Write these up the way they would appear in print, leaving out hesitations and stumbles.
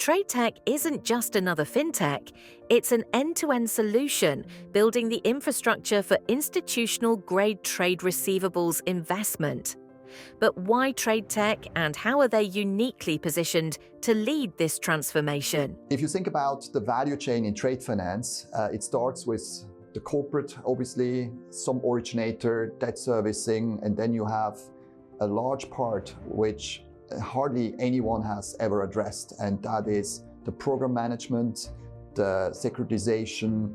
Tradeteq isn't just another fintech, it's an end-to-end solution building the infrastructure for institutional-grade trade receivables investment. But why Tradeteq, and how are they uniquely positioned to lead this transformation? If you think about the value chain in trade finance, it starts with the corporate, obviously, some originator, debt servicing, and then you have a large part which hardly anyone has ever addressed, and that is the program management, the securitization,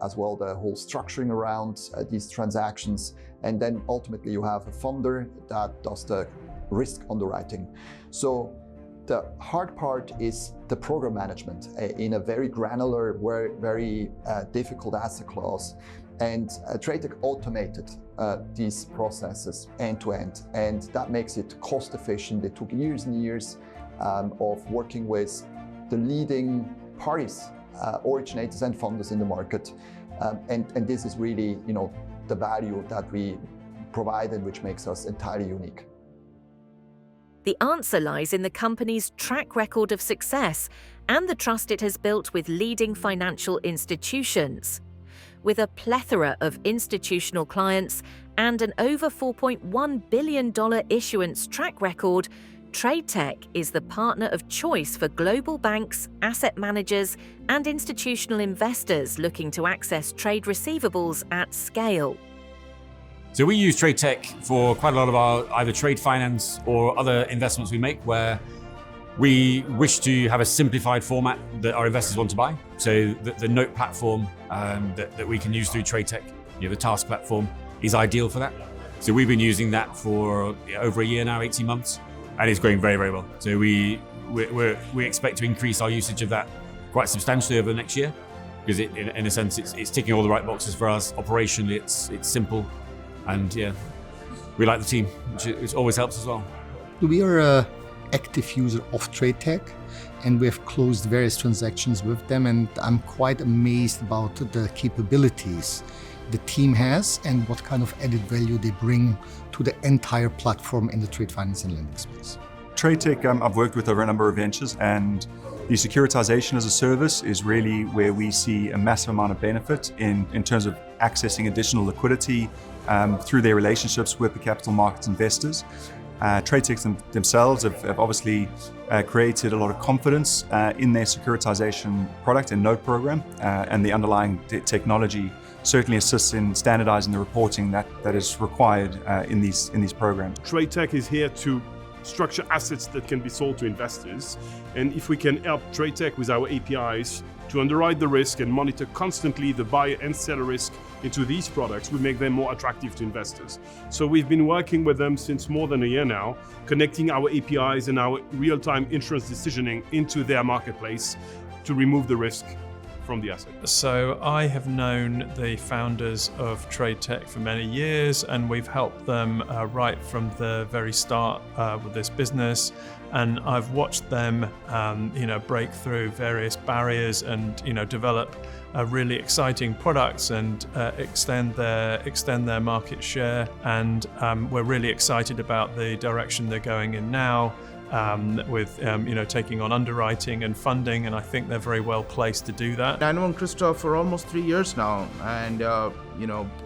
as well the whole structuring around these transactions. And then ultimately you have a funder that does the risk underwriting. So the hard part is the program management in a very granular, very difficult asset class. And Tradeteq automated these processes end to end, and that makes it cost efficient. It took years and years of working with the leading parties, originators and funders in the market, and this is really, the value that we provide and which makes us entirely unique. The answer lies in the company's track record of success and the trust it has built with leading financial institutions. With a plethora of institutional clients and an over $4.1 billion issuance track record, Tradeteq is the partner of choice for global banks, asset managers, and institutional investors looking to access trade receivables at scale. So we use Tradeteq for quite a lot of our either trade finance or other investments we make where we wish to have a simplified format that our investors want to buy. So the note platform that we can use through Tradeteq, the task platform, is ideal for that. So we've been using that for over a year now, 18 months, and it's going very, very well. So we expect to increase our usage of that quite substantially over the next year, because in a sense it's ticking all the right boxes for us. Operationally, it's simple, and we like the team, which always helps as well. We are an active user of Tradeteq, and we have closed various transactions with them, and I'm quite amazed about the capabilities the team has and what kind of added value they bring to the entire platform in the trade finance and lending space. Tradeteq, I've worked with over a number of ventures, and the securitization as a service is really where we see a massive amount of benefit in terms of accessing additional liquidity through their relationships with the capital markets investors. Tradeteq themselves have obviously created a lot of confidence in their securitization product and note program, and the underlying technology certainly assists in standardizing the reporting that is required in these programs. Tradeteq is here to structure assets that can be sold to investors, and if we can help Tradeteq with our APIs to underwrite the risk and monitor constantly the buyer and seller risk into these products, we make them more attractive to investors. So we've been working with them since more than a year now, connecting our APIs and our real-time insurance decisioning into their marketplace to remove the risk from the asset. So I have known the founders of Tradeteq for many years, and we've helped them right from the very start with this business. And I've watched them, break through various barriers and, develop really exciting products and extend their market share. And we're really excited about the direction they're going in now. With taking on underwriting and funding, and I think they're very well placed to do that. I know Christoph for almost 3 years now, and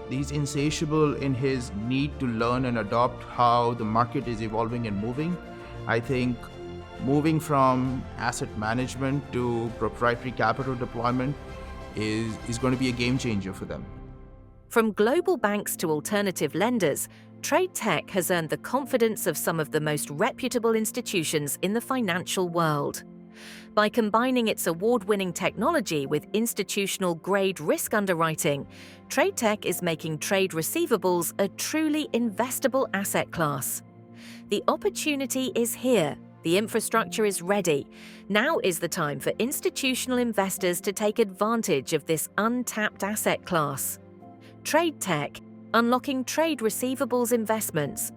he's insatiable in his need to learn and adopt how the market is evolving and moving. I think moving from asset management to proprietary capital deployment is going to be a game changer for them. From global banks to alternative lenders, Tradeteq has earned the confidence of some of the most reputable institutions in the financial world. By combining its award-winning technology with institutional-grade risk underwriting, Tradeteq is making trade receivables a truly investable asset class. The opportunity is here. The infrastructure is ready. Now is the time for institutional investors to take advantage of this untapped asset class. Tradeteq, unlocking trade receivables investments